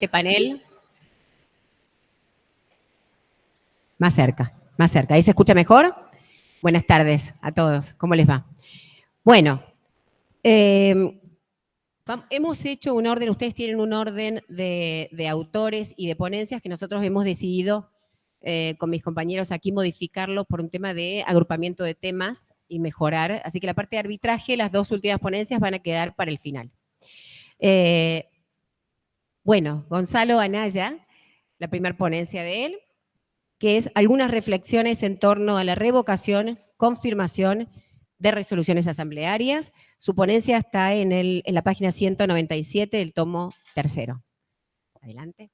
Este panel. Más cerca, más cerca. ¿Ahí se escucha mejor? Buenas tardes a todos. ¿Cómo les va? Bueno, hemos hecho un orden, ustedes tienen un orden de autores y de ponencias que nosotros hemos decidido con mis compañeros aquí modificarlo por un tema de agrupamiento de temas y mejorar. Así que la parte de arbitraje, las dos últimas ponencias van a quedar para el final. Bueno, Gonzalo Anaya, la primera ponencia de él, que es algunas reflexiones en torno a la revocación, confirmación de resoluciones asamblearias. Su ponencia está en la página 197 del tomo 3. Adelante.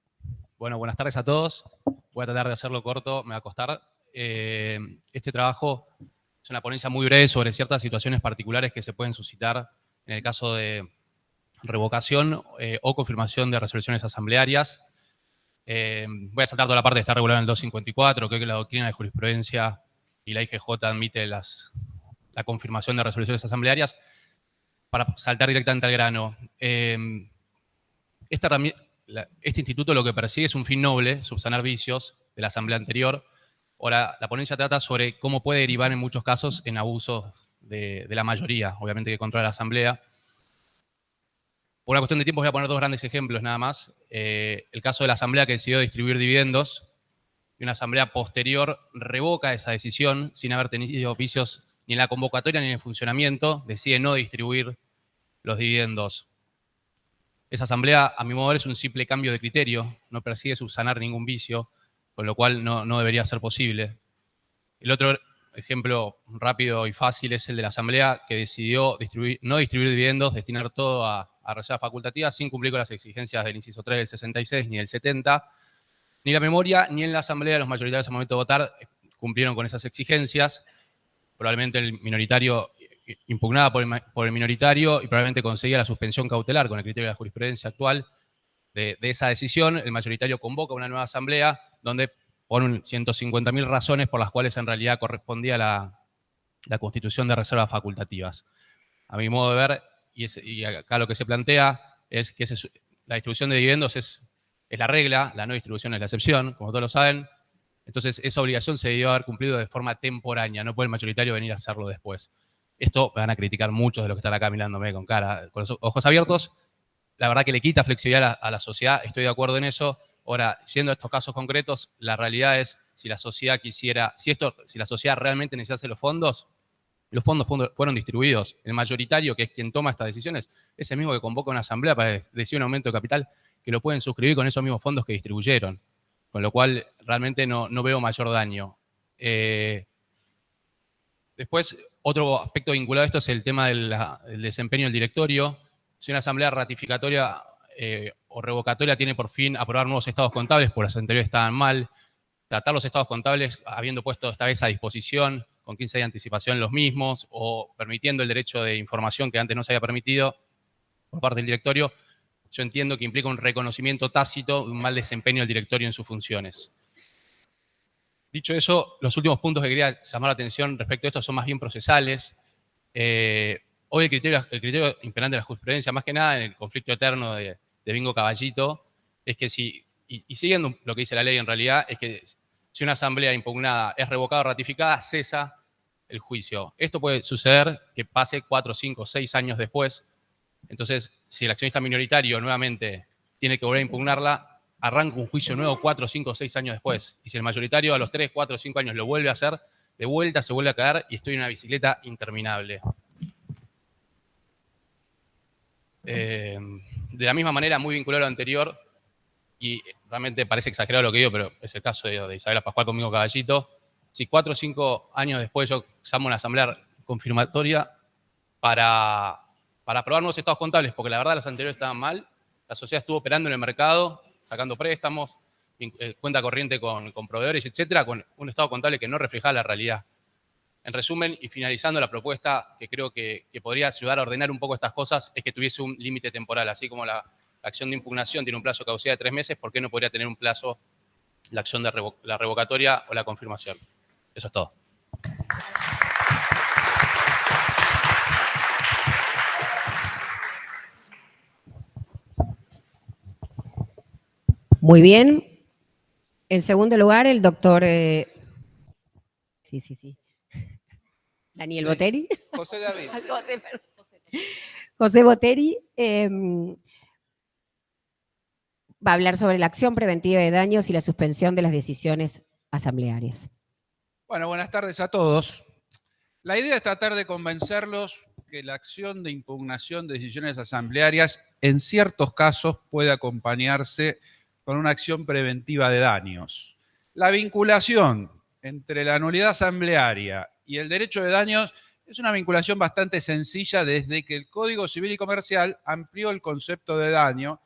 Bueno, buenas tardes a todos. Voy a tratar de hacerlo corto, me va a costar. Este trabajo es una ponencia muy breve sobre ciertas situaciones particulares que se pueden suscitar en el caso de revocación o confirmación de resoluciones asamblearias. Voy a saltar toda la parte que está regulada en el 254, que la doctrina de jurisprudencia y la IGJ admite la confirmación de resoluciones asamblearias, para saltar directamente al grano. Este instituto lo que persigue es un fin noble, subsanar vicios de la asamblea anterior. Ahora, la ponencia trata sobre cómo puede derivar en muchos casos en abusos de la mayoría, obviamente que controla la asamblea. Por una cuestión de tiempo voy a poner dos grandes ejemplos nada más. El caso de la asamblea que decidió distribuir dividendos, y una asamblea posterior revoca esa decisión sin haber tenido vicios ni en la convocatoria ni en el funcionamiento, decide no distribuir los dividendos. Esa asamblea, a mi modo de ver, es un simple cambio de criterio, no persigue subsanar ningún vicio, con lo cual no debería ser posible. El otro ejemplo rápido y fácil es el de la asamblea que decidió no distribuir dividendos, destinar todo a reserva facultativa sin cumplir con las exigencias del inciso 3 del 66 ni del 70. Ni la memoria ni en la asamblea los mayoritarios al momento de votar cumplieron con esas exigencias. Probablemente el minoritario impugnaba por el minoritario y probablemente conseguía la suspensión cautelar con el criterio de la jurisprudencia actual de esa decisión. El mayoritario convoca una nueva asamblea donde ponen 150.000 razones por las cuales en realidad correspondía la constitución de reservas facultativas. A mi modo de ver, y acá lo que se plantea es que la distribución de dividendos es la regla, la no distribución es la excepción, como todos lo saben. Entonces, esa obligación se debió haber cumplido de forma temporánea, no puede el mayoritario venir a hacerlo después. Esto me van a criticar muchos de los que están acá mirándome con los ojos abiertos. La verdad que le quita flexibilidad a la sociedad, estoy de acuerdo en eso. Ahora, siendo estos casos concretos, la realidad es, si la sociedad realmente necesitase los fondos fueron distribuidos. El mayoritario, que es quien toma estas decisiones, es el mismo que convoca una asamblea para decidir un aumento de capital, que lo pueden suscribir con esos mismos fondos que distribuyeron. Con lo cual, realmente no veo mayor daño. Después, otro aspecto vinculado a esto es el tema del desempeño del directorio. Si una asamblea ratificatoria o revocatoria tiene por fin aprobar nuevos estados contables, porque los anteriores estaban mal, tratar los estados contables habiendo puesto esta vez a disposición con 15 días de anticipación los mismos, o permitiendo el derecho de información que antes no se había permitido por parte del directorio, yo entiendo que implica un reconocimiento tácito de un mal desempeño del directorio en sus funciones. Dicho eso, los últimos puntos que quería llamar la atención respecto a esto son más bien procesales. Hoy el criterio imperante de la jurisprudencia, más que nada en el conflicto eterno de Bingo Caballito, es que y siguiendo lo que dice la ley en realidad, es que si una asamblea impugnada es revocada o ratificada, cesa el juicio. Esto puede suceder que pase 4, 5, 6 años después. Entonces, si el accionista minoritario nuevamente tiene que volver a impugnarla, arranca un juicio nuevo 4, 5, 6 años después. Y si el mayoritario a los 3, 4, 5 años lo vuelve a hacer, de vuelta se vuelve a caer y estoy en una bicicleta interminable. De la misma manera, muy vinculado a lo anterior, y realmente parece exagerado lo que digo, pero es el caso de Isabela Pascual con Bingo Caballito. Si 4 o 5 años después yo llamo a una asamblea confirmatoria para aprobar nuevos estados contables, porque la verdad los anteriores estaban mal, la sociedad estuvo operando en el mercado, sacando préstamos, cuenta corriente con proveedores, etcétera, con un estado contable que no reflejaba la realidad. En resumen, y finalizando la propuesta, que creo que podría ayudar a ordenar un poco estas cosas, es que tuviese un límite temporal, así como la acción de impugnación tiene un plazo de caducidad de 3 meses, ¿por qué no podría tener un plazo la acción de la revocatoria o la confirmación? Eso es todo. Muy bien. En segundo lugar, el doctor... Daniel Sí. Botteri. José David. José Botteri va a hablar sobre la acción preventiva de daños y la suspensión de las decisiones asamblearias. Bueno, buenas tardes a todos. La idea es tratar de convencerlos que la acción de impugnación de decisiones asamblearias en ciertos casos puede acompañarse con una acción preventiva de daños. La vinculación entre la nulidad asamblearia y el derecho de daños es una vinculación bastante sencilla desde que el Código Civil y Comercial amplió el concepto de daño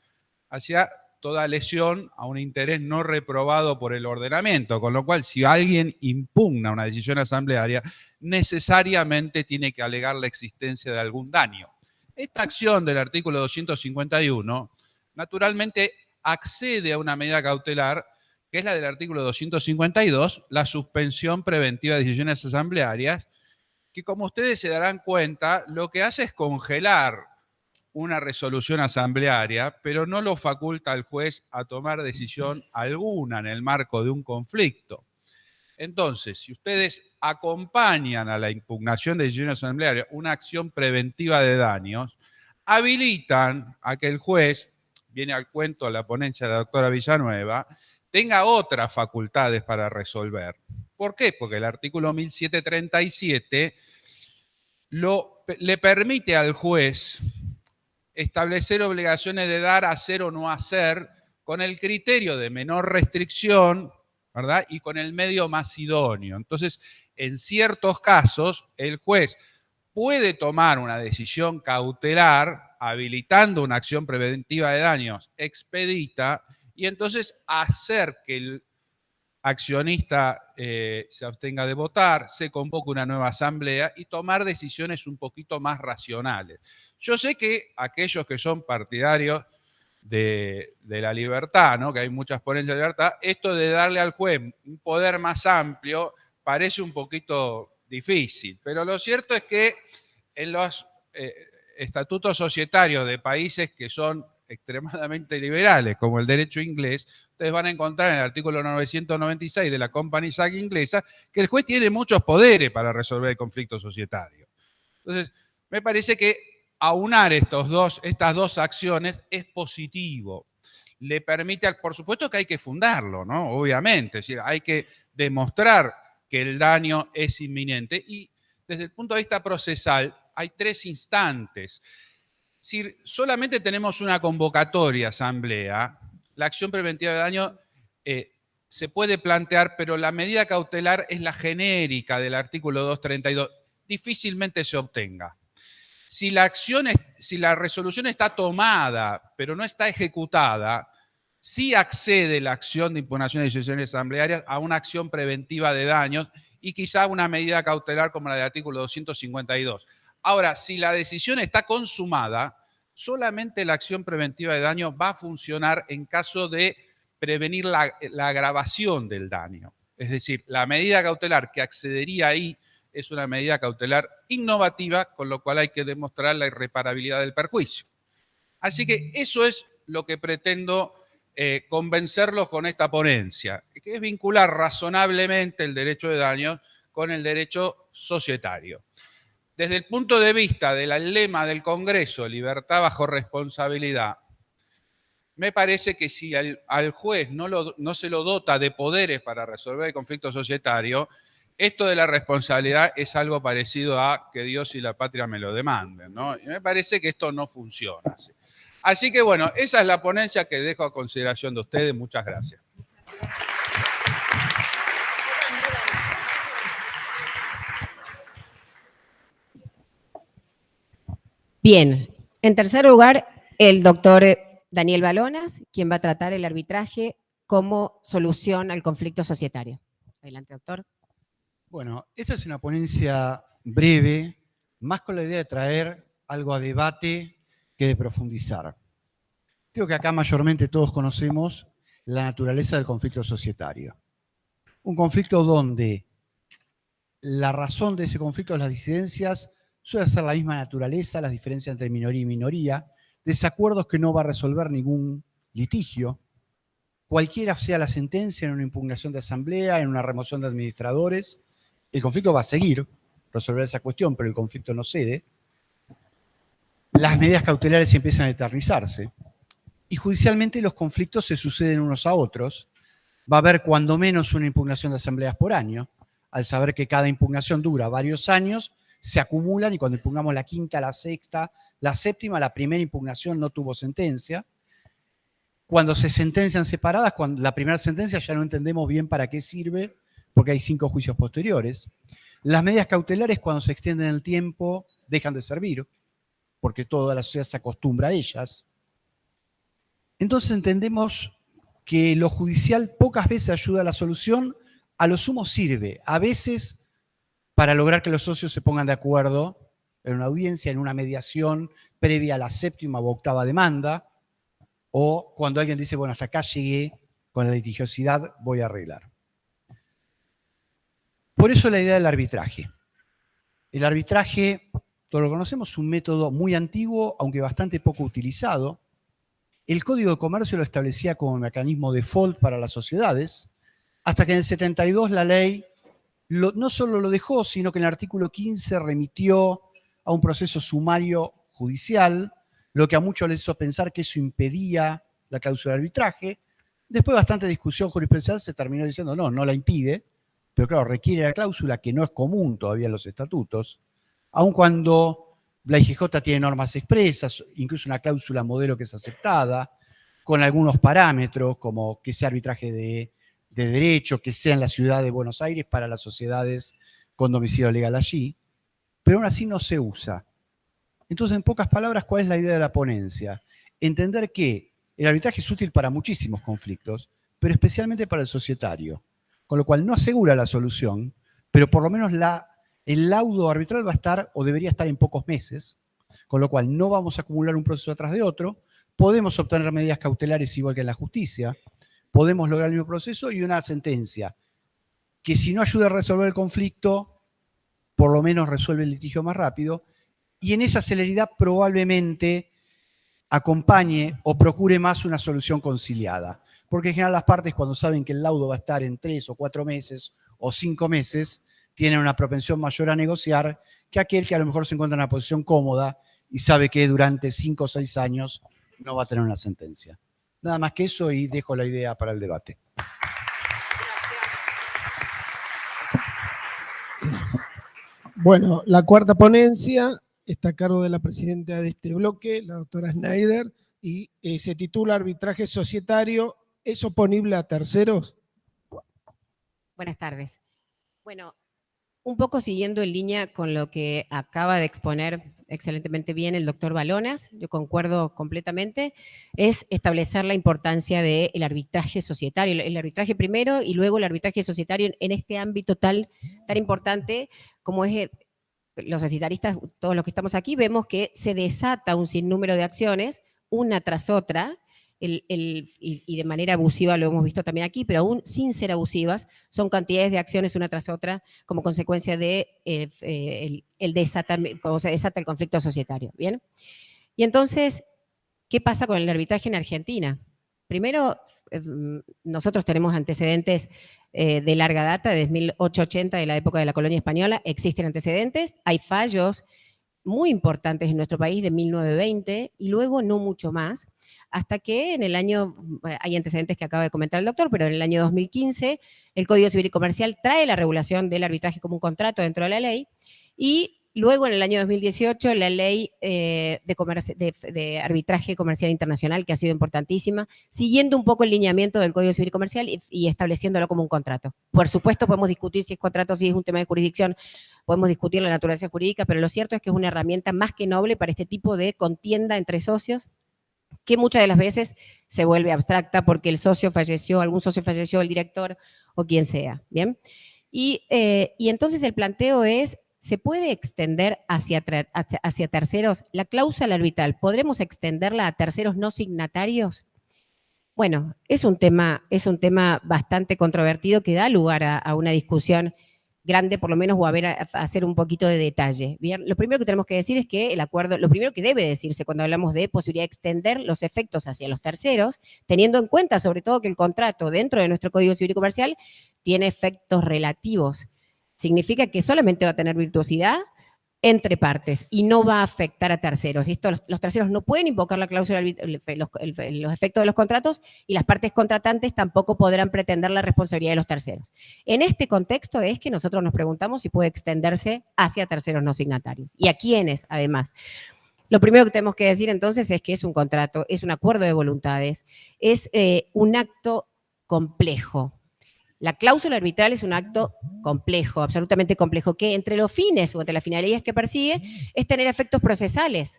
hacia toda lesión a un interés no reprobado por el ordenamiento, con lo cual si alguien impugna una decisión asamblearia, necesariamente tiene que alegar la existencia de algún daño. Esta acción del artículo 251, naturalmente accede a una medida cautelar, que es la del artículo 252, la suspensión preventiva de decisiones asamblearias, que como ustedes se darán cuenta, lo que hace es congelar una resolución asamblearia, pero no lo faculta al juez a tomar decisión alguna en el marco de un conflicto. Entonces, si ustedes acompañan a la impugnación de decisiones asamblearias una acción preventiva de daños, habilitan a que el juez, viene al cuento a la ponencia de la doctora Villanueva, tenga otras facultades para resolver. ¿Por qué? Porque el artículo 1737 le permite al juez establecer obligaciones de dar, hacer o no hacer con el criterio de menor restricción, ¿verdad? Y con el medio más idóneo. Entonces, en ciertos casos, el juez puede tomar una decisión cautelar habilitando una acción preventiva de daños expedita y entonces hacer que el accionista se abstenga de votar, se convoque una nueva asamblea y tomar decisiones un poquito más racionales. Yo sé que aquellos que son partidarios de la libertad, ¿no? Que hay muchas ponencias de libertad, esto de darle al juez un poder más amplio parece un poquito difícil, pero lo cierto es que en los estatutos societarios de países que son extremadamente liberales, como el derecho inglés, ustedes van a encontrar en el artículo 996 de la Companies Act inglesa que el juez tiene muchos poderes para resolver el conflicto societario. Entonces, me parece que aunar estas dos acciones es positivo. Le permite, por supuesto que hay que fundarlo, ¿no? Obviamente, es decir, hay que demostrar que el daño es inminente y desde el punto de vista procesal hay tres instantes. Si solamente tenemos una convocatoria asamblea, la acción preventiva de daño se puede plantear, pero la medida cautelar es la genérica del artículo 232. Difícilmente se obtenga. Si la resolución está tomada, pero no está ejecutada, sí accede la acción de impugnación de decisiones asamblearias a una acción preventiva de daños y quizá una medida cautelar como la del artículo 252. Ahora, si la decisión está consumada, solamente la acción preventiva de daño va a funcionar en caso de prevenir la agravación del daño. Es decir, la medida cautelar que accedería ahí es una medida cautelar innovativa, con lo cual hay que demostrar la irreparabilidad del perjuicio. Así que eso es lo que pretendo convencerlos con esta ponencia, que es vincular razonablemente el derecho de daños con el derecho societario. Desde el punto de vista del lema del Congreso, libertad bajo responsabilidad, me parece que si al juez no se lo dota de poderes para resolver el conflicto societario, esto de la responsabilidad es algo parecido a que Dios y la patria me lo demanden, ¿no? Y me parece que esto no funciona así. Así que bueno, esa es la ponencia que dejo a consideración de ustedes. Muchas gracias. Bien, en tercer lugar, el doctor Daniel Balonas, quien va a tratar el arbitraje como solución al conflicto societario. Adelante, doctor. Bueno, esta es una ponencia breve, más con la idea de traer algo a debate que de profundizar. Creo que acá mayormente todos conocemos la naturaleza del conflicto societario. Un conflicto donde la razón de ese conflicto, las disidencias, suele ser la misma naturaleza, las diferencias entre minoría y minoría, desacuerdos que no va a resolver ningún litigio, cualquiera sea la sentencia en una impugnación de asamblea, en una remoción de administradores, el conflicto va a seguir, resolver esa cuestión, pero el conflicto no cede. Las medidas cautelares empiezan a eternizarse y judicialmente los conflictos se suceden unos a otros. Va a haber cuando menos una impugnación de asambleas por año. Al saber que cada impugnación dura varios años, se acumulan y cuando impugnamos la quinta, la sexta, la séptima, la primera impugnación no tuvo sentencia. Cuando se sentencian separadas, cuando la primera sentencia ya no entendemos bien para qué sirve, porque hay 5 juicios posteriores. Las medidas cautelares, cuando se extienden el tiempo, dejan de servir, porque toda la sociedad se acostumbra a ellas. Entonces entendemos que lo judicial pocas veces ayuda a la solución, a lo sumo sirve, a veces para lograr que los socios se pongan de acuerdo en una audiencia, en una mediación previa a la séptima o octava demanda, o cuando alguien dice, bueno, hasta acá llegué con la litigiosidad, voy a arreglar. Por eso la idea del arbitraje. El arbitraje, todos lo conocemos, es un método muy antiguo, aunque bastante poco utilizado. El Código de Comercio lo establecía como mecanismo default para las sociedades, hasta que en el 72 la ley no solo lo dejó, sino que en el artículo 15 remitió a un proceso sumario judicial, lo que a muchos les hizo pensar que eso impedía la cláusula de arbitraje. Después de bastante discusión jurisprudencial se terminó diciendo no la impide, pero claro, requiere la cláusula que no es común todavía en los estatutos, aun cuando la IGJ tiene normas expresas, incluso una cláusula modelo que es aceptada, con algunos parámetros, como que sea arbitraje de derecho, que sea en la ciudad de Buenos Aires para las sociedades con domicilio legal allí, pero aún así no se usa. Entonces, en pocas palabras, ¿cuál es la idea de la ponencia? Entender que el arbitraje es útil para muchísimos conflictos, pero especialmente para el societario, con lo cual no asegura la solución, pero por lo menos el laudo arbitral va a estar o debería estar en pocos meses, con lo cual no vamos a acumular un proceso atrás de otro, podemos obtener medidas cautelares igual que en la justicia, podemos lograr el mismo proceso y una sentencia que si no ayuda a resolver el conflicto, por lo menos resuelve el litigio más rápido, y en esa celeridad probablemente acompañe o procure más una solución conciliada. Porque en general las partes, cuando saben que el laudo va a estar en 3 o 4 meses o 5 meses, tienen una propensión mayor a negociar que aquel que a lo mejor se encuentra en una posición cómoda y sabe que durante 5 o 6 años no va a tener una sentencia. Nada más que eso y dejo la idea para el debate. Bueno, la cuarta ponencia está a cargo de la presidenta de este bloque, la doctora Schneider, y se titula Arbitraje Societario, ¿es oponible a terceros? Buenas tardes. Bueno, un poco siguiendo en línea con lo que acaba de exponer excelentemente bien el doctor Balonas, yo concuerdo completamente, es establecer la importancia del arbitraje societario, el arbitraje primero y luego el arbitraje societario en este ámbito tan importante como es los societaristas, todos los que estamos aquí, vemos que se desata un sinnúmero de acciones, una tras otra, y de manera abusiva lo hemos visto también aquí, pero aún sin ser abusivas, son cantidades de acciones una tras otra como consecuencia de cómo se desata el conflicto societario. ¿Bien? Y entonces, ¿qué pasa con el arbitraje en Argentina? Primero, nosotros tenemos antecedentes de larga data, desde 1880, de la época de la colonia española, existen antecedentes, hay fallos muy importantes en nuestro país de 1920 y luego no mucho más, hasta que en el año, hay antecedentes que acaba de comentar el doctor, pero en el año 2015 el Código Civil y Comercial trae la regulación del arbitraje como un contrato dentro de la ley y luego en el año 2018 la ley de arbitraje comercial internacional, que ha sido importantísima, siguiendo un poco el lineamiento del Código Civil y Comercial y estableciéndolo como un contrato. Por supuesto podemos discutir si es contrato, si es un tema de jurisdicción, podemos discutir la naturaleza jurídica, pero lo cierto es que es una herramienta más que noble para este tipo de contienda entre socios, que muchas de las veces se vuelve abstracta porque el socio falleció, algún socio falleció, el director o quien sea. ¿Bien? Y entonces el planteo es, ¿se puede extender hacia terceros? La cláusula arbitral, ¿podremos extenderla a terceros no signatarios? Bueno, es un tema bastante controvertido que da lugar a una discusión grande, por lo menos, o hacer un poquito de detalle. Bien, lo primero que tenemos que decir es que el acuerdo, lo primero que debe decirse cuando hablamos de posibilidad de extender los efectos hacia los terceros, teniendo en cuenta sobre todo que el contrato dentro de nuestro Código Civil y Comercial tiene efectos relativos. Significa que solamente va a tener virtuosidad entre partes y no va a afectar a terceros. Los terceros no pueden invocar la cláusula, los efectos de los contratos, y las partes contratantes tampoco podrán pretender la responsabilidad de los terceros. En este contexto es que nosotros nos preguntamos si puede extenderse hacia terceros no signatarios. ¿Y a quiénes, además? Lo primero que tenemos que decir entonces es que es un contrato, es un acuerdo de voluntades, es un acto complejo. La cláusula arbitral es un acto complejo, absolutamente complejo, que entre los fines o entre las finalidades que persigue es tener efectos procesales.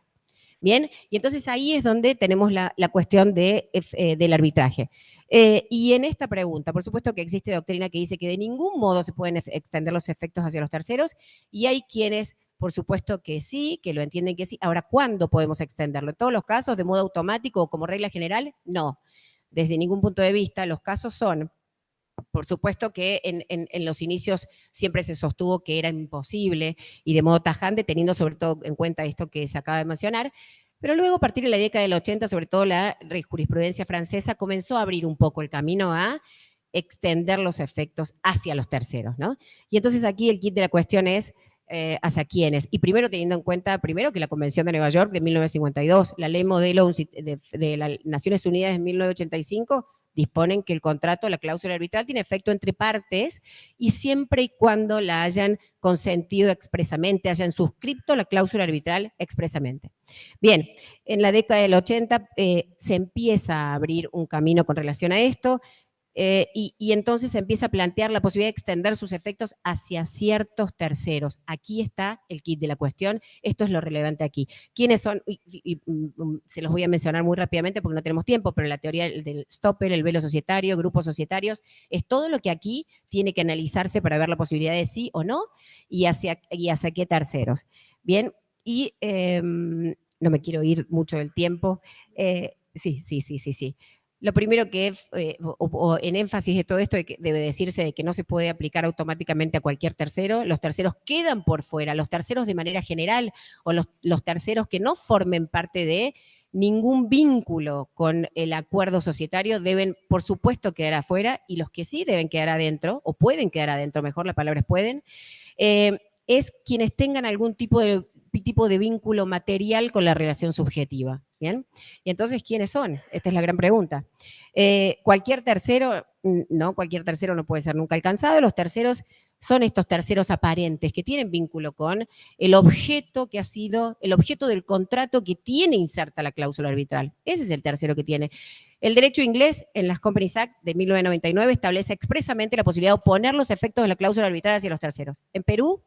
Bien, y entonces ahí es donde tenemos la cuestión del arbitraje. Y en esta pregunta, por supuesto que existe doctrina que dice que de ningún modo se pueden extender los efectos hacia los terceros, y hay quienes, por supuesto que sí, que lo entienden que sí. Ahora, ¿cuándo podemos extenderlo? ¿En todos los casos, de modo automático o como regla general? No. Desde ningún punto de vista, los casos son... Por supuesto que en los inicios siempre se sostuvo que era imposible y de modo tajante, teniendo sobre todo en cuenta esto que se acaba de mencionar, pero luego a partir de la década del 80, sobre todo la jurisprudencia francesa, comenzó a abrir un poco el camino a extender los efectos hacia los terceros, ¿no? Y entonces aquí el kit de la cuestión es hacia quiénes. Y primero teniendo en cuenta, primero que la Convención de Nueva York de 1952, la ley modelo de las Naciones Unidas de 1985, disponen que el contrato, la cláusula arbitral, tiene efecto entre partes y siempre y cuando la hayan consentido expresamente, hayan suscrito la cláusula arbitral expresamente. Bien, en la década del 80 se empieza a abrir un camino con relación a esto, y entonces se empieza a plantear la posibilidad de extender sus efectos hacia ciertos terceros. Aquí está el kit de la cuestión, esto es lo relevante aquí. ¿Quiénes son? Se los voy a mencionar muy rápidamente porque no tenemos tiempo, pero la teoría del stopper, el velo societario, grupos societarios, es todo lo que aquí tiene que analizarse para ver la posibilidad de sí o no y hacia qué terceros. Bien, y no me quiero ir mucho del tiempo. Sí. Lo primero que en énfasis de todo esto debe decirse de que no se puede aplicar automáticamente a cualquier tercero. Los terceros quedan por fuera, los terceros de manera general o los terceros que no formen parte de ningún vínculo con el acuerdo societario deben, por supuesto, quedar afuera, y los que sí deben quedar adentro, o pueden quedar adentro, mejor la palabra es pueden, es quienes tengan algún tipo de vínculo material con la relación subjetiva. ¿Bien? Y entonces, ¿quiénes son? Esta es la gran pregunta. Cualquier tercero no puede ser nunca alcanzado. Los terceros son estos terceros aparentes que tienen vínculo con el objeto que ha sido, el objeto del contrato que tiene inserta la cláusula arbitral. Ese es el tercero que tiene. El derecho inglés en las Companies Act de 1999 establece expresamente la posibilidad de oponer los efectos de la cláusula arbitral hacia los terceros. En Perú,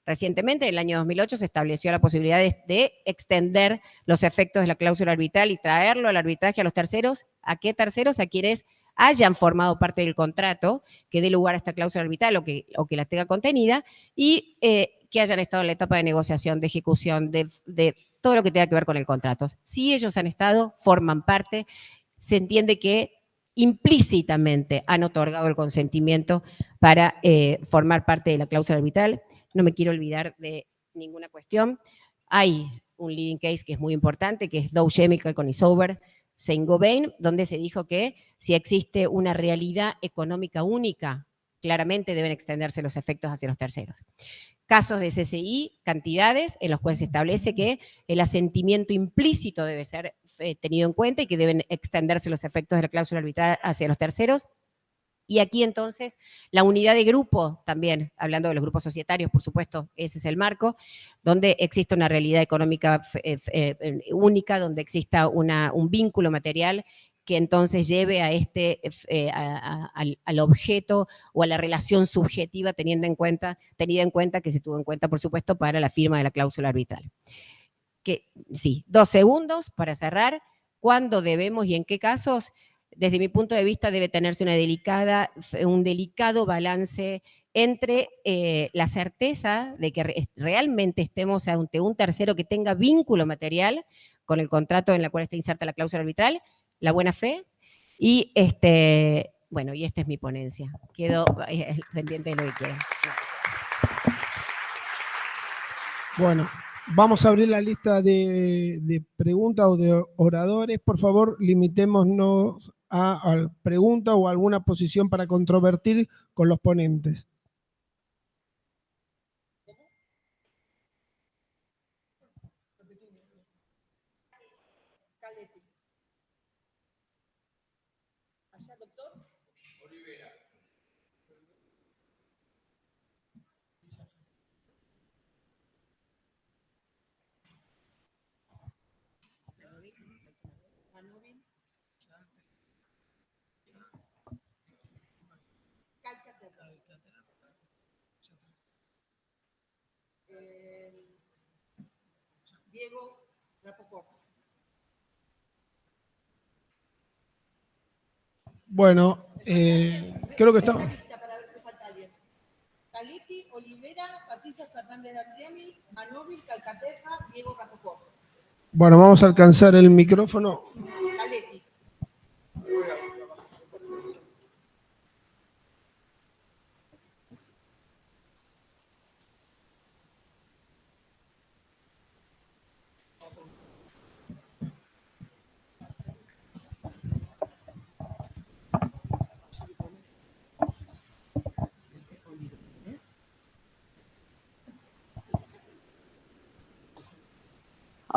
recientemente, en el año 2008, se estableció la posibilidad de extender los efectos de la cláusula arbitral y traerlo al arbitraje a los terceros. ¿A qué terceros? A quienes hayan formado parte del contrato que dé lugar a esta cláusula arbitral o que la tenga contenida, y que hayan estado en la etapa de negociación, de ejecución, de todo lo que tenga que ver con el contrato. Si ellos han estado, forman parte, se entiende que implícitamente han otorgado el consentimiento para formar parte de la cláusula arbitral. No me quiero olvidar de ninguna cuestión. Hay un leading case que es muy importante, que es Dow Chemical con Isover, Saint-Gobain, donde se dijo que si existe una realidad económica única, claramente deben extenderse los efectos hacia los terceros. Casos de CCI, cantidades en los cuales se establece que el asentimiento implícito debe ser tenido en cuenta y que deben extenderse los efectos de la cláusula arbitral hacia los terceros. Y aquí entonces la unidad de grupo también, hablando de los grupos societarios, por supuesto, ese es el marco, donde existe una realidad económica única, donde exista un vínculo material que entonces lleve a al objeto o a la relación subjetiva tenida en cuenta que se tuvo en cuenta, por supuesto, para la firma de la cláusula arbitral. Sí, 2 segundos para cerrar. ¿Cuándo debemos y en qué casos? Desde mi punto de vista debe tenerse un delicado balance entre la certeza de que realmente estemos ante un tercero que tenga vínculo material con el contrato en el cual está inserta la cláusula arbitral, la buena fe, y bueno, y esta es mi ponencia. Quedo pendiente de lo que quieran. Bueno, vamos a abrir la lista de preguntas o de oradores. Por favor, limitémonos a pregunta o alguna posición para controvertir con los ponentes. Diego Rapoport. Bueno, creo que estamos. Para ver si falta alguien. Caletti, Olivera, Patricia Fernández de Andriani, Manóvil, Calcaterra, Diego Rapoport. Bueno, vamos a alcanzar el micrófono. Caletti.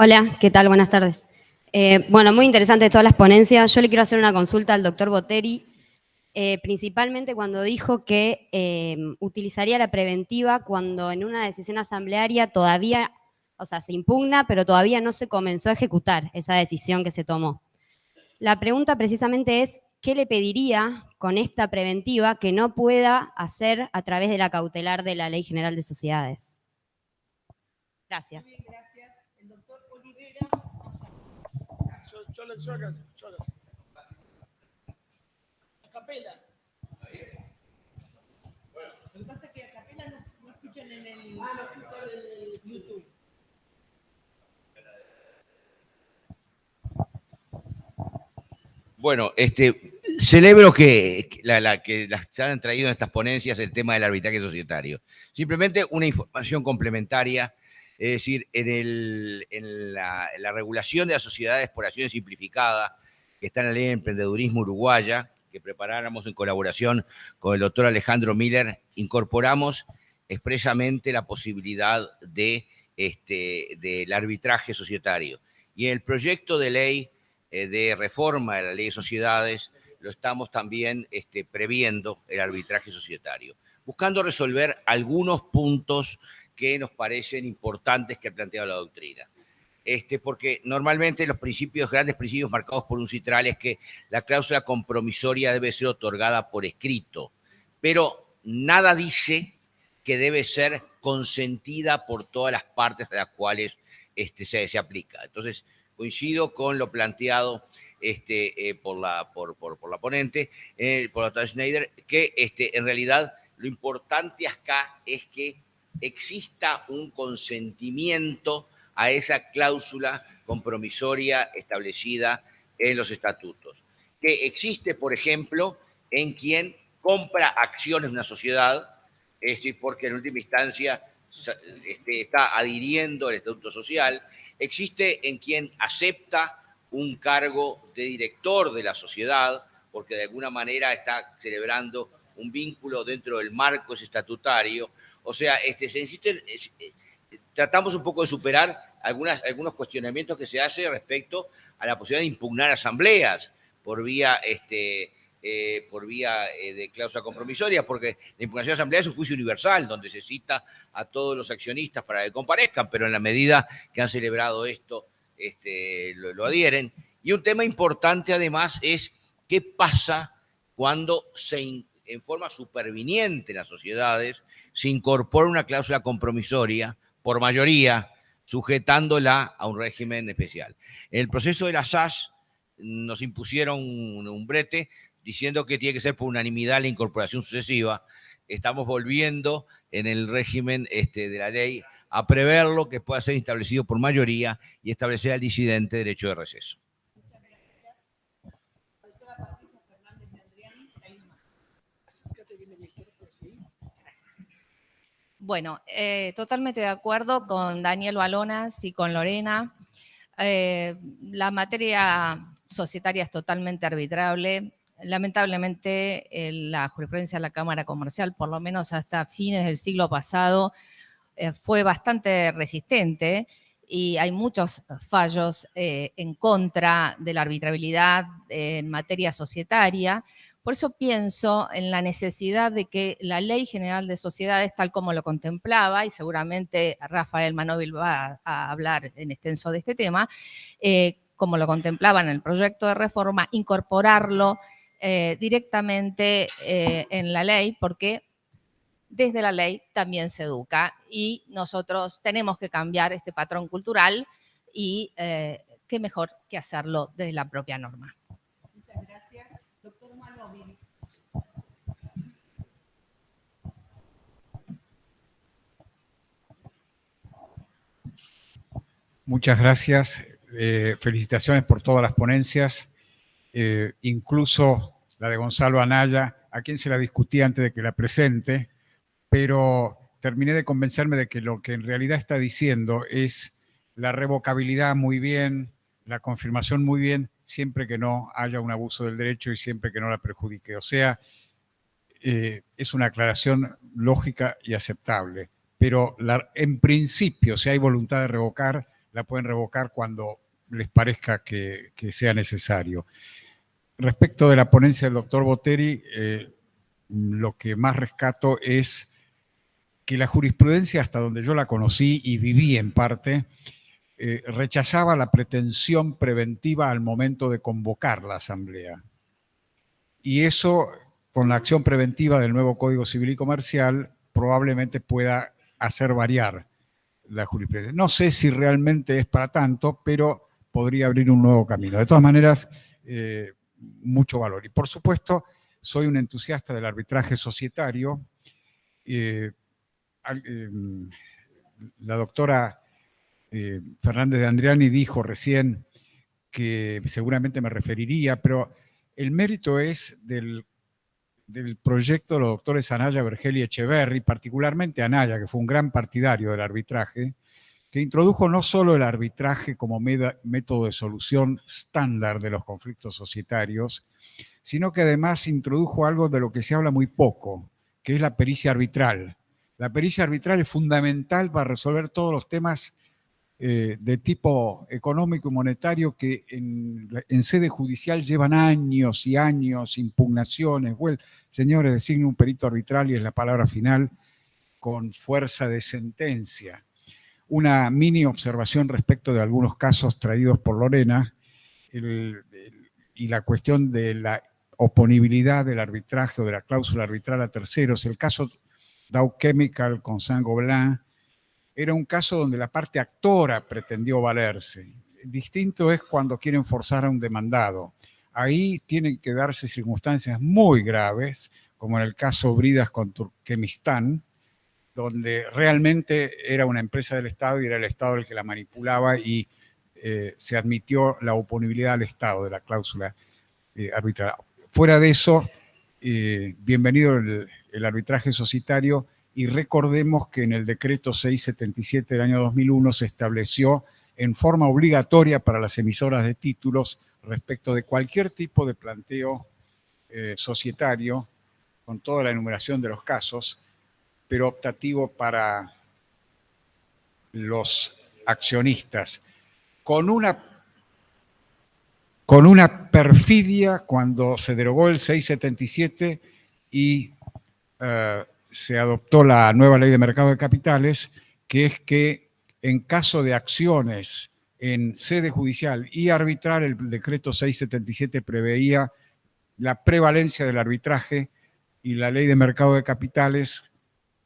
Hola, ¿qué tal? Buenas tardes. Bueno, muy interesantes todas las ponencias. Yo le quiero hacer una consulta al doctor Botteri, principalmente cuando dijo que utilizaría la preventiva cuando en una decisión asamblearia todavía, o sea, se impugna, pero todavía no se comenzó a ejecutar esa decisión que se tomó. La pregunta precisamente es, ¿qué le pediría con esta preventiva que no pueda hacer a través de la cautelar de la Ley General de Sociedades? Gracias. Gracias. El doctor Olivera. A capela. Lo que pasa es que a capela no escuchan en el, no escuchan en el YouTube. Bueno, celebro que se han traído en estas ponencias el tema del arbitraje societario. Simplemente una información complementaria, es decir, en la regulación de las sociedades por acciones simplificada, que está en la ley de emprendedurismo uruguaya, que preparáramos en colaboración con el doctor Alejandro Miller, incorporamos expresamente la posibilidad del arbitraje societario. Y en el proyecto de ley de reforma de la ley de sociedades, lo estamos también previendo el arbitraje societario, buscando resolver algunos puntos que nos parecen importantes que ha planteado la doctrina. Porque normalmente los grandes principios marcados por un citral es que la cláusula compromisoria debe ser otorgada por escrito, pero nada dice que debe ser consentida por todas las partes a las cuales se aplica. Entonces, coincido con lo planteado por la ponente, por la doctora Schneider, que en realidad lo importante acá es que exista un consentimiento a esa cláusula compromisoria establecida en los estatutos, que existe, por ejemplo, en quien compra acciones de una sociedad, porque en última instancia está adhiriendo al estatuto social, existe en quien acepta un cargo de director de la sociedad, porque de alguna manera está celebrando un vínculo dentro del marco estatutario. O sea, tratamos un poco de superar algunos cuestionamientos que se hacen respecto a la posibilidad de impugnar asambleas por vía de cláusula compromisoria, porque la impugnación de asamblea es un juicio universal, donde se cita a todos los accionistas para que comparezcan, pero en la medida que han celebrado esto, lo adhieren. Y un tema importante, además, es qué pasa cuando en forma superviniente en las sociedades se incorpora una cláusula compromisoria por mayoría, sujetándola a un régimen especial. En el proceso de la SAS nos impusieron un brete diciendo que tiene que ser por unanimidad la incorporación sucesiva. Estamos volviendo en el régimen de la ley a preverlo, que pueda ser establecido por mayoría y establecer al disidente derecho de receso. Bueno, totalmente de acuerdo con Daniel Balonas y con Lorena. La materia societaria es totalmente arbitrable. Lamentablemente, la jurisprudencia de la Cámara Comercial, por lo menos hasta fines del siglo pasado, fue bastante resistente y hay muchos fallos en contra de la arbitrabilidad en materia societaria. Por eso pienso en la necesidad de que la Ley General de Sociedades, tal como lo contemplaba, y seguramente Rafael Manóvil va a hablar en extenso de este tema, como lo contemplaba en el proyecto de reforma, incorporarlo directamente en la ley, porque desde la ley también se educa y nosotros tenemos que cambiar este patrón cultural y qué mejor que hacerlo desde la propia norma. Muchas gracias. Doctor Manóvil. Muchas gracias. Felicitaciones por todas las ponencias, incluso la de Gonzalo Anaya, a quien se la discutí antes de que la presente, pero terminé de convencerme de que lo que en realidad está diciendo es la revocabilidad muy bien, la confirmación muy bien, siempre que no haya un abuso del derecho y siempre que no la perjudique. O sea, es una aclaración lógica y aceptable, pero en principio, si hay voluntad de revocar, la pueden revocar cuando les parezca que sea necesario. Respecto de la ponencia del doctor Botteri, lo que más rescato es que la jurisprudencia, hasta donde yo la conocí y viví en parte, rechazaba la pretensión preventiva al momento de convocar la asamblea. Y eso, con la acción preventiva del nuevo Código Civil y Comercial, probablemente pueda hacer variar la jurisprudencia. No sé si realmente es para tanto, pero podría abrir un nuevo camino. De todas maneras, mucho valor. Y por supuesto, soy un entusiasta del arbitraje societario. La doctora Fernández de Andriani dijo recién que seguramente me referiría, pero el mérito es del proyecto de los doctores Anaya, Vergel y Echeverri, particularmente Anaya, que fue un gran partidario del arbitraje, que introdujo no solo el arbitraje como método de solución estándar de los conflictos societarios, sino que además introdujo algo de lo que se habla muy poco, que es la pericia arbitral. La pericia arbitral es fundamental para resolver todos los temas de tipo económico y monetario que en sede judicial llevan años y años, impugnaciones. Bueno, señores, designa un perito arbitral y es la palabra final con fuerza de sentencia. Una mini observación respecto de algunos casos traídos por Lorena y la cuestión de la oponibilidad del arbitraje o de la cláusula arbitral a terceros. El caso Dow Chemical con Saint-Gobain era un caso donde la parte actora pretendió valerse. Distinto es cuando quieren forzar a un demandado. Ahí tienen que darse circunstancias muy graves, como en el caso Bridas con Turkmenistán, donde realmente era una empresa del Estado y era el Estado el que la manipulaba y se admitió la oponibilidad al Estado de la cláusula arbitral. Fuera de eso, bienvenido el arbitraje societario y recordemos que en el decreto 677 del año 2001 se estableció en forma obligatoria para las emisoras de títulos respecto de cualquier tipo de planteo societario, con toda la enumeración de los casos, pero optativo para los accionistas, con una perfidia cuando se derogó el 677 y se adoptó la nueva ley de mercado de capitales, que es que en caso de acciones en sede judicial y arbitral, el decreto 677 preveía la prevalencia del arbitraje y la ley de mercado de capitales,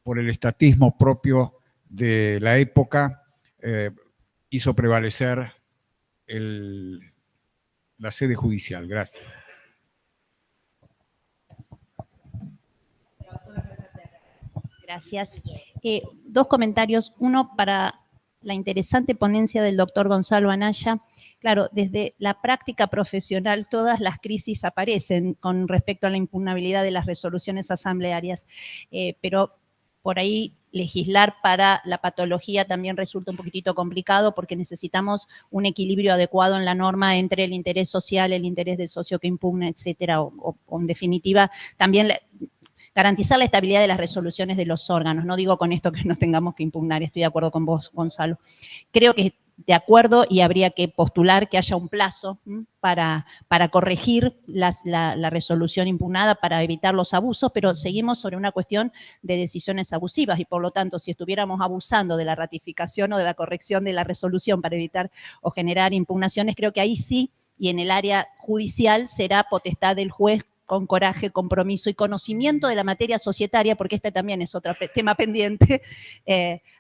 por el estatismo propio de la época, hizo prevalecer la sede judicial. Gracias. Gracias. Dos comentarios. Uno para la interesante ponencia del doctor Gonzalo Anaya. Claro, desde la práctica profesional todas las crisis aparecen con respecto a la impugnabilidad de las resoluciones asamblearias, pero por ahí legislar para la patología también resulta un poquitito complicado porque necesitamos un equilibrio adecuado en la norma entre el interés social, el interés del socio que impugna, etcétera, o en definitiva también garantizar la estabilidad de las resoluciones de los órganos. No digo con esto que no tengamos que impugnar, estoy de acuerdo con vos, Gonzalo. Creo que de acuerdo y habría que postular que haya un plazo para corregir la resolución impugnada para evitar los abusos, pero seguimos sobre una cuestión de decisiones abusivas y por lo tanto si estuviéramos abusando de la ratificación o de la corrección de la resolución para evitar o generar impugnaciones, creo que ahí sí, y en el área judicial será potestad del juez con coraje, compromiso y conocimiento de la materia societaria, porque este también es otro tema pendiente,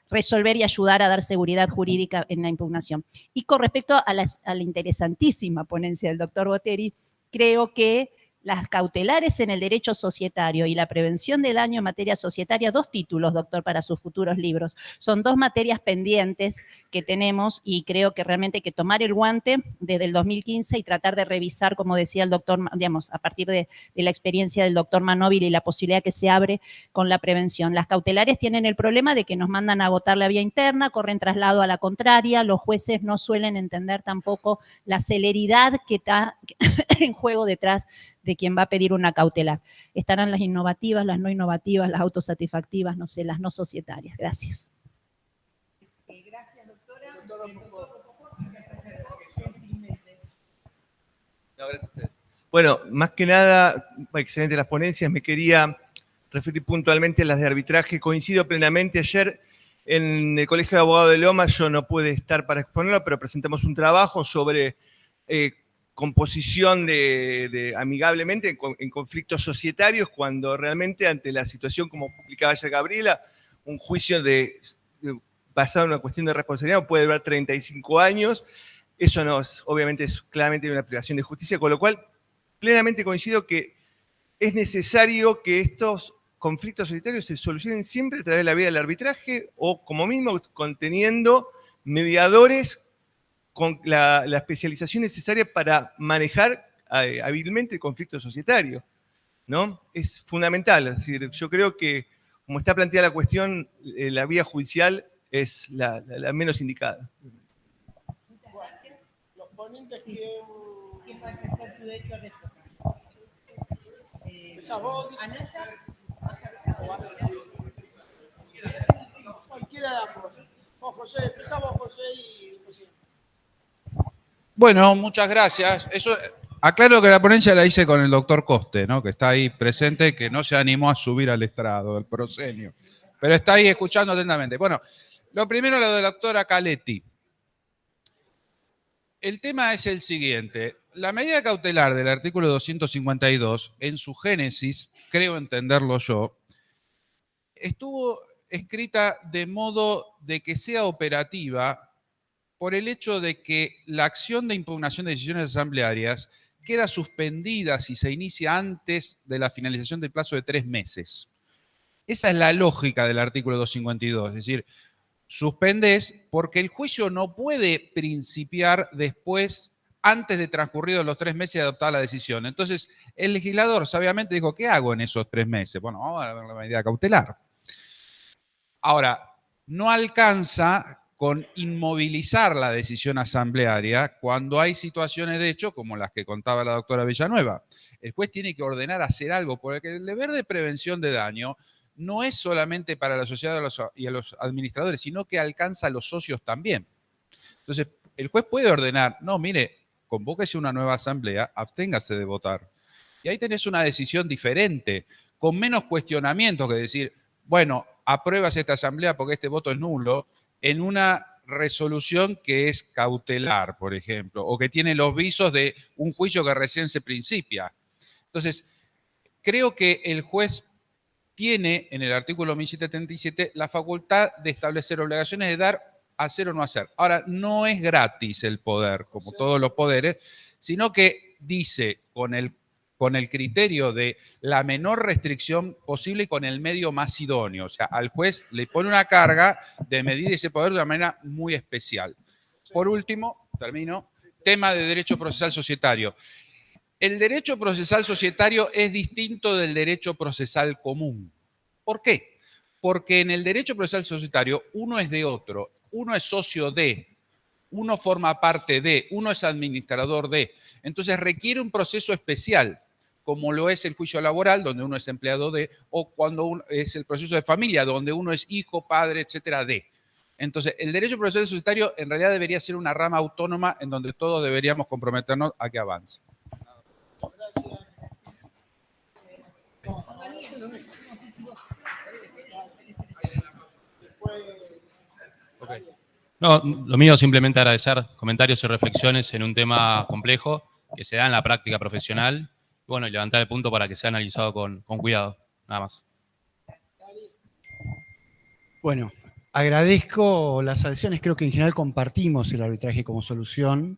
resolver y ayudar a dar seguridad jurídica en la impugnación. Y con respecto a la interesantísima ponencia del doctor Botteri, creo que las cautelares en el derecho societario y la prevención del daño en materia societaria, 2 títulos, doctor, para sus futuros libros. Son 2 materias pendientes que tenemos y creo que realmente hay que tomar el guante desde el 2015 y tratar de revisar, como decía el doctor, digamos, a partir de la experiencia del doctor Manóvil y la posibilidad que se abre con la prevención. Las cautelares tienen el problema de que nos mandan a agotar la vía interna, corren traslado a la contraria, los jueces no suelen entender tampoco la celeridad que está en juego detrás de quien va a pedir una cautelar. Estarán las innovativas, las no innovativas, las autosatisfactivas, no sé, las no societarias. Gracias. Gracias, doctora. No, gracias a ustedes. Bueno, más que nada, excelente las ponencias. Me quería referir puntualmente a las de arbitraje. Coincido plenamente. Ayer en el Colegio de Abogados de Lomas, yo no pude estar para exponerlo, pero presentamos un trabajo sobre composición amigablemente en conflictos societarios, cuando realmente ante la situación, como publicaba ayer Gabriela, un juicio basado en una cuestión de responsabilidad puede durar 35 años. Eso obviamente es claramente una privación de justicia, con lo cual plenamente coincido que es necesario que estos conflictos societarios se solucionen siempre a través de la vía del arbitraje o como mínimo conteniendo mediadores con la especialización necesaria para manejar hábilmente el conflicto societario, ¿no? Es fundamental. Es decir, yo creo que, como está planteada la cuestión, la vía judicial es la menos indicada. Muchas gracias. Los ponentes ¿quién va a ejercer su derecho a respuesta? ¿Empezás vos? ¿Anaya? Cualquiera de ambos. Vos, José, empezá vos, José, y después sí. Bueno, muchas gracias. Aclaro que la ponencia la hice con el doctor Coste, ¿no? Que está ahí presente, que no se animó a subir al estrado del proscenio, pero está ahí escuchando atentamente. Bueno, lo primero lo de la doctora Caletti. El tema es el siguiente. La medida cautelar del artículo 252, en su génesis, creo entenderlo yo, estuvo escrita de modo de que sea operativa por el hecho de que la acción de impugnación de decisiones asamblearias queda suspendida si se inicia antes de la finalización del plazo de 3 meses. Esa es la lógica del artículo 252, es decir, suspendés porque el juicio no puede principiar después, antes de transcurridos los 3 meses de adoptar la decisión. Entonces, el legislador sabiamente dijo, ¿qué hago en esos 3 meses? Bueno, vamos a ver la medida cautelar. Ahora, no alcanza con inmovilizar la decisión asamblearia cuando hay situaciones de hecho como las que contaba la doctora Villanueva. El juez tiene que ordenar hacer algo, porque el deber de prevención de daño no es solamente para la sociedad y a los administradores, sino que alcanza a los socios también. Entonces, el juez puede ordenar, no, mire, convóquese una nueva asamblea, absténgase de votar. Y ahí tenés una decisión diferente, con menos cuestionamientos que decir, bueno, apruebas esta asamblea porque este voto es nulo, en una resolución que es cautelar, por ejemplo, o que tiene los visos de un juicio que recién se principia. Entonces, creo que el juez tiene, en el artículo 1737, la facultad de establecer obligaciones de dar, hacer o no hacer. Ahora, no es gratis el poder, como todos los poderes, sino que dice con el criterio de la menor restricción posible y con el medio más idóneo. O sea, al juez le pone una carga de medir ese poder de una manera muy especial. Por último, termino, tema de derecho procesal societario. El derecho procesal societario es distinto del derecho procesal común. ¿Por qué? Porque en el derecho procesal societario uno es de otro, uno es socio de, uno forma parte de, uno es administrador de. Entonces requiere un proceso especial, como lo es el juicio laboral, donde uno es empleado de, o cuando es el proceso de familia, donde uno es hijo, padre, etcétera, de. Entonces, el derecho procesal societario en realidad debería ser una rama autónoma en donde todos deberíamos comprometernos a que avance. No, lo mío simplemente agradecer comentarios y reflexiones en un tema complejo que se da en la práctica profesional. Y bueno, y levantar el punto para que sea analizado con cuidado. Nada más. Bueno, agradezco las adhesiones. Creo que en general compartimos el arbitraje como solución.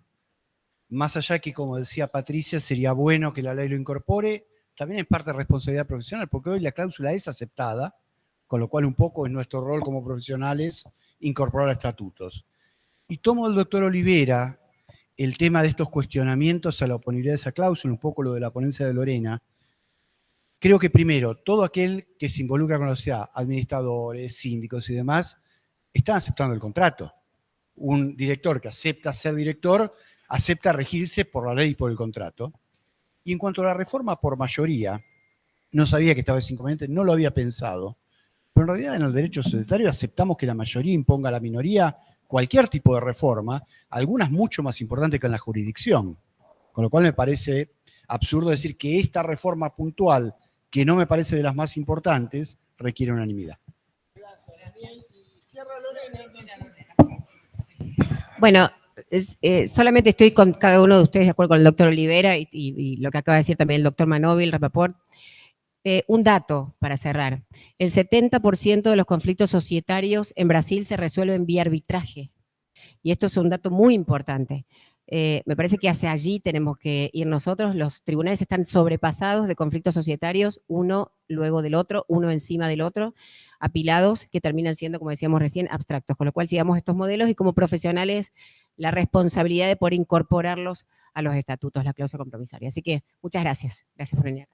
Más allá que, como decía Patricia, sería bueno que la ley lo incorpore, también es parte de responsabilidad profesional, porque hoy la cláusula es aceptada, con lo cual un poco es nuestro rol como profesionales incorporar a estatutos. Y tomo del doctor Olivera el tema de estos cuestionamientos a la oponibilidad de esa cláusula, un poco lo de la ponencia de Lorena. Creo que primero, todo aquel que se involucra con la sociedad, administradores, síndicos y demás, están aceptando el contrato. Un director que acepta ser director, acepta regirse por la ley y por el contrato. Y en cuanto a la reforma por mayoría, no sabía que estaba ese inconveniente, no lo había pensado, pero en realidad en el derecho societario aceptamos que la mayoría imponga a la minoría cualquier tipo de reforma, algunas mucho más importantes que en la jurisdicción. Con lo cual me parece absurdo decir que esta reforma puntual, que no me parece de las más importantes, requiere unanimidad. Gracias, Daniel. Y cierra Lorena. Bueno, solamente estoy con cada uno de ustedes de acuerdo con el doctor Olivera y lo que acaba de decir también el doctor Manóvil, Rapaport. Un dato para cerrar. El 70% de los conflictos societarios en Brasil se resuelven vía arbitraje. Y esto es un dato muy importante. Me parece que hacia allí tenemos que ir nosotros. Los tribunales están sobrepasados de conflictos societarios, uno luego del otro, uno encima del otro, apilados, que terminan siendo, como decíamos recién, abstractos. Con lo cual sigamos estos modelos y como profesionales la responsabilidad de poder incorporarlos a los estatutos, la cláusula compromisaria. Así que muchas gracias. Gracias por venir.